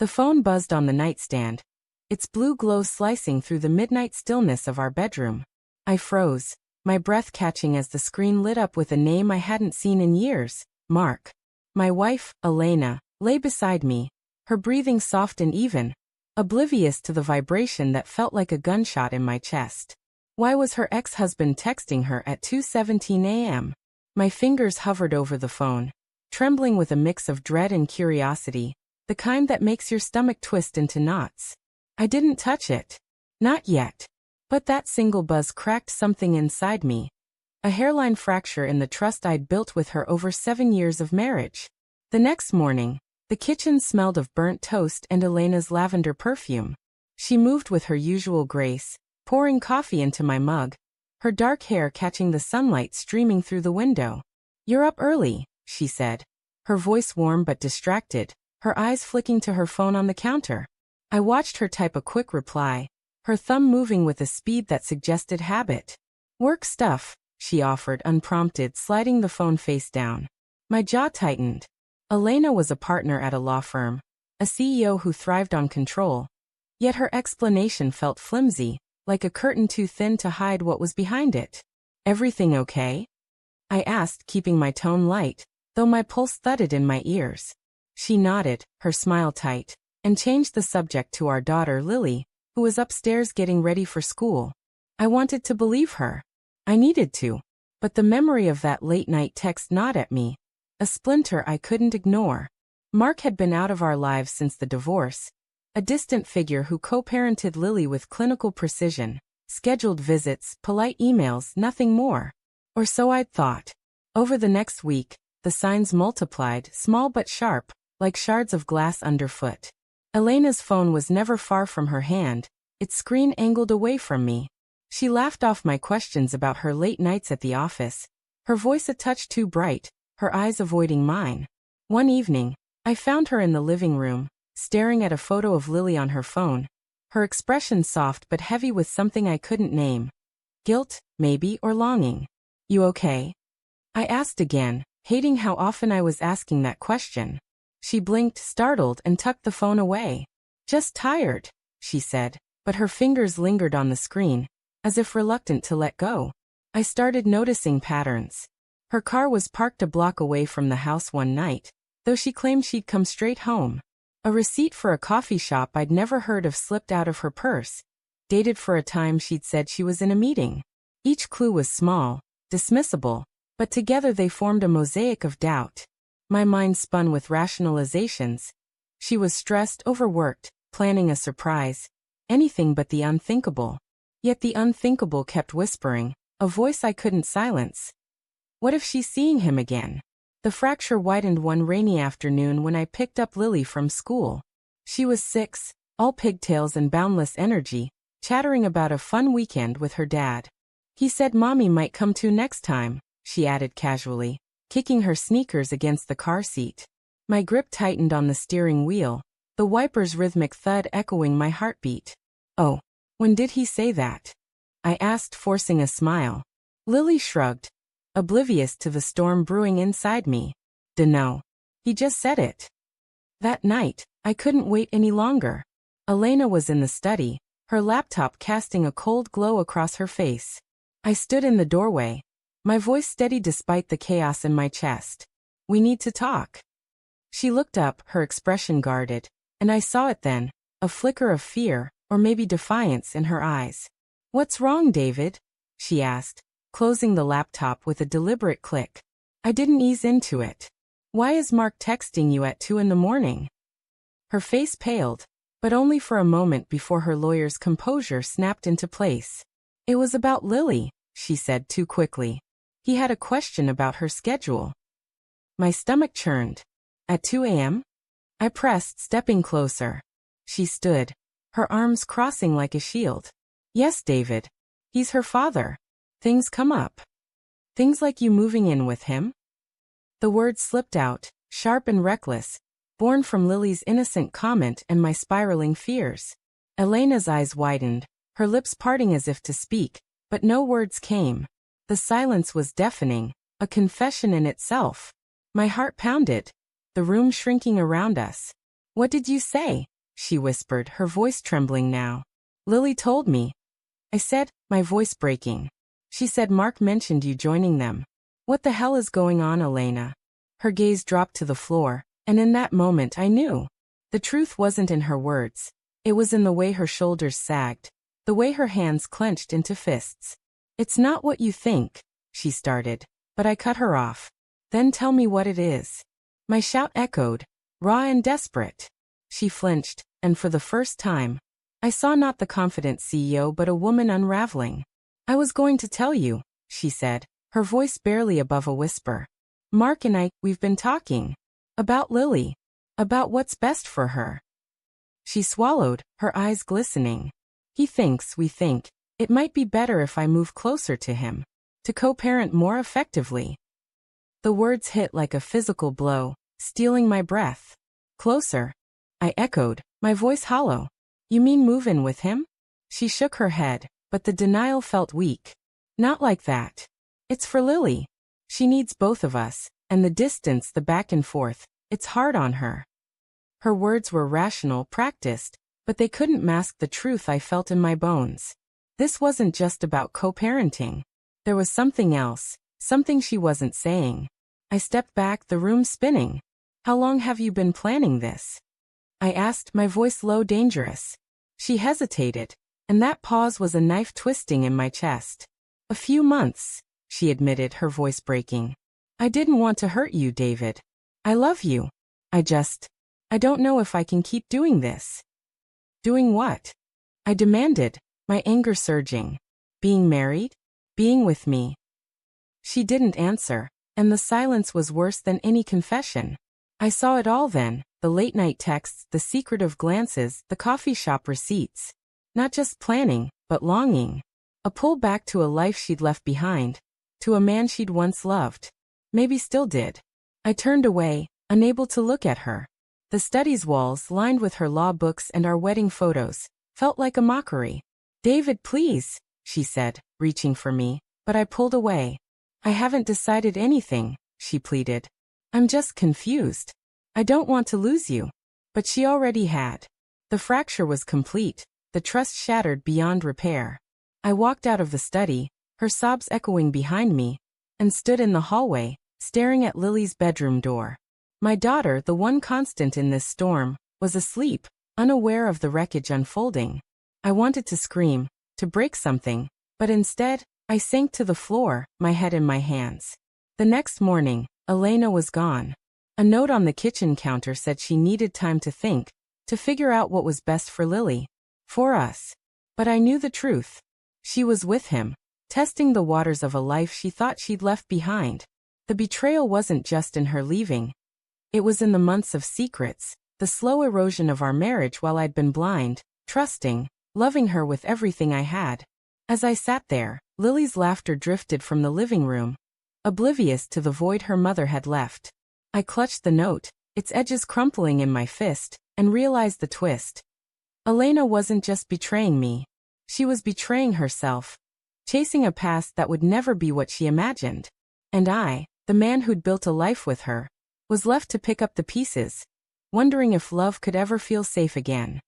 The phone buzzed on the nightstand, its blue glow slicing through the midnight stillness of our bedroom. I froze, my breath catching as the screen lit up with a name I hadn't seen in years, Mark. My wife, Elena, lay beside me, her breathing soft and even, oblivious to the vibration that felt like a gunshot in my chest. Why was her ex-husband texting her at 2:17 a.m.? My fingers hovered over the phone, trembling with a mix of dread and curiosity, the kind that makes your stomach twist into knots. I didn't touch it. Not yet. But that single buzz cracked something inside me. A hairline fracture in the trust I'd built with her over 7 years of marriage. The next morning, the kitchen smelled of burnt toast and Elena's lavender perfume. She moved with her usual grace, pouring coffee into my mug, her dark hair catching the sunlight streaming through the window. "You're up early," she said, her voice warm but distracted, her eyes flicking to her phone on the counter. I watched her type a quick reply, her thumb moving with a speed that suggested habit. "Work stuff," she offered unprompted, sliding the phone face down. My jaw tightened. Elena was a partner at a law firm, a CEO who thrived on control. Yet her explanation felt flimsy, like a curtain too thin to hide what was behind it. "Everything okay?" I asked, keeping my tone light, though my pulse thudded in my ears. She nodded, her smile tight, and changed the subject to our daughter Lily, who was upstairs getting ready for school. I wanted to believe her. I needed to. But the memory of that late-night text gnawed at me, a splinter I couldn't ignore. Mark had been out of our lives since the divorce, a distant figure who co-parented Lily with clinical precision, scheduled visits, polite emails, nothing more. Or so I'd thought. Over the next week, the signs multiplied, small but sharp, like shards of glass underfoot. Elena's phone was never far from her hand, its screen angled away from me. She laughed off my questions about her late nights at the office, her voice a touch too bright, her eyes avoiding mine. One evening, I found her in the living room, staring at a photo of Lily on her phone, her expression soft but heavy with something I couldn't name. Guilt, maybe, or longing. "You okay?" I asked again, hating how often I was asking that question. She blinked, startled, and tucked the phone away. "Just tired," she said, but her fingers lingered on the screen, as if reluctant to let go. I started noticing patterns. Her car was parked a block away from the house one night, though she claimed she'd come straight home. A receipt for a coffee shop I'd never heard of slipped out of her purse, dated for a time she'd said she was in a meeting. Each clue was small, dismissible, but together they formed a mosaic of doubt. My mind spun with rationalizations. She was stressed, overworked, planning a surprise. Anything but the unthinkable. Yet the unthinkable kept whispering, a voice I couldn't silence. What if she's seeing him again? The fracture widened one rainy afternoon when I picked up Lily from school. She was 6, all pigtails and boundless energy, chattering about a fun weekend with her dad. "He said Mommy might come too next time," she added casually, kicking her sneakers against the car seat. My grip tightened on the steering wheel, the wiper's rhythmic thud echoing my heartbeat. "Oh, when did he say that?" I asked, forcing a smile. Lily shrugged, oblivious to the storm brewing inside me. "Dunno. He just said it." That night, I couldn't wait any longer. Elena was in the study, her laptop casting a cold glow across her face. I stood in the doorway, my voice steady despite the chaos in my chest. "We need to talk." She looked up, her expression guarded, and I saw it then, a flicker of fear, or maybe defiance in her eyes. "What's wrong, David?" she asked, closing the laptop with a deliberate click. I didn't ease into it. "Why is Mark texting you at 2 in the morning?" Her face paled, but only for a moment before her lawyer's composure snapped into place. "It was about Lily," she said too quickly. "He had a question about her schedule." My stomach churned. "At 2 a.m.? I pressed, stepping closer. She stood, her arms crossing like a shield. "Yes, David. He's her father. Things come up. Things like you moving in with him?" The words slipped out, sharp and reckless, born from Lily's innocent comment and my spiraling fears. Elena's eyes widened, her lips parting as if to speak, but no words came. The silence was deafening, a confession in itself. My heart pounded, the room shrinking around us. "What did you say?" she whispered, her voice trembling now. Lily told me. I said, my voice breaking. She said Mark mentioned you joining them. What the hell is going on, Elena? Her gaze dropped to the floor, and in that moment I knew. The truth wasn't in her words. It was in the way her shoulders sagged, the way her hands clenched into fists. It's not what you think, she started, but I cut her off. Then tell me what it is. My shout echoed, raw and desperate. She flinched, and for the first time, I saw not the confident CEO but a woman unraveling. I was going to tell you, she said, her voice barely above a whisper. Mark and we've been talking. About Lily. About what's best for her. She swallowed, her eyes glistening. We think, it might be better if I move closer to him. To co-parent more effectively. The words hit like a physical blow, stealing my breath. Closer. I echoed, my voice hollow. You mean move in with him? She shook her head, but the denial felt weak. Not like that. It's for Lily. She needs both of us, and the distance, the back and forth, it's hard on her. Her words were rational, practiced, but they couldn't mask the truth I felt in my bones. This wasn't just about co-parenting. There was something else, something she wasn't saying. I stepped back, the room spinning. How long have you been planning this? I asked, my voice low, dangerous. She hesitated, and that pause was a knife twisting in my chest. A few months, she admitted, her voice breaking. I didn't want to hurt you, David. I love you. I don't know if I can keep doing this. Doing what? I demanded, my anger surging. Being married? Being with me? She didn't answer, and the silence was worse than any confession. I saw it all then, the late-night texts, the secretive glances, the coffee shop receipts. Not just planning, but longing. A pull back to a life she'd left behind, to a man she'd once loved. Maybe still did. I turned away, unable to look at her. The study's walls, lined with her law books and our wedding photos, felt like a mockery. David, please, she said, reaching for me, but I pulled away. I haven't decided anything, she pleaded. I'm just confused. I don't want to lose you. But she already had. The fracture was complete, the trust shattered beyond repair. I walked out of the study, her sobs echoing behind me, and stood in the hallway, staring at Lily's bedroom door. My daughter, the one constant in this storm, was asleep, unaware of the wreckage unfolding. I wanted to scream, to break something, but instead, I sank to the floor, my head in my hands. The next morning, Elena was gone. A note on the kitchen counter said she needed time to think, to figure out what was best for Lily. For us. But I knew the truth. She was with him, testing the waters of a life she thought she'd left behind. The betrayal wasn't just in her leaving. It was in the months of secrets, the slow erosion of our marriage while I'd been blind, trusting, loving her with everything I had. As I sat there, Lily's laughter drifted from the living room, oblivious to the void her mother had left. I clutched the note, its edges crumpling in my fist, and realized the twist. Elena wasn't just betraying me. She was betraying herself, chasing a past that would never be what she imagined. And I, the man who'd built a life with her, was left to pick up the pieces, wondering if love could ever feel safe again.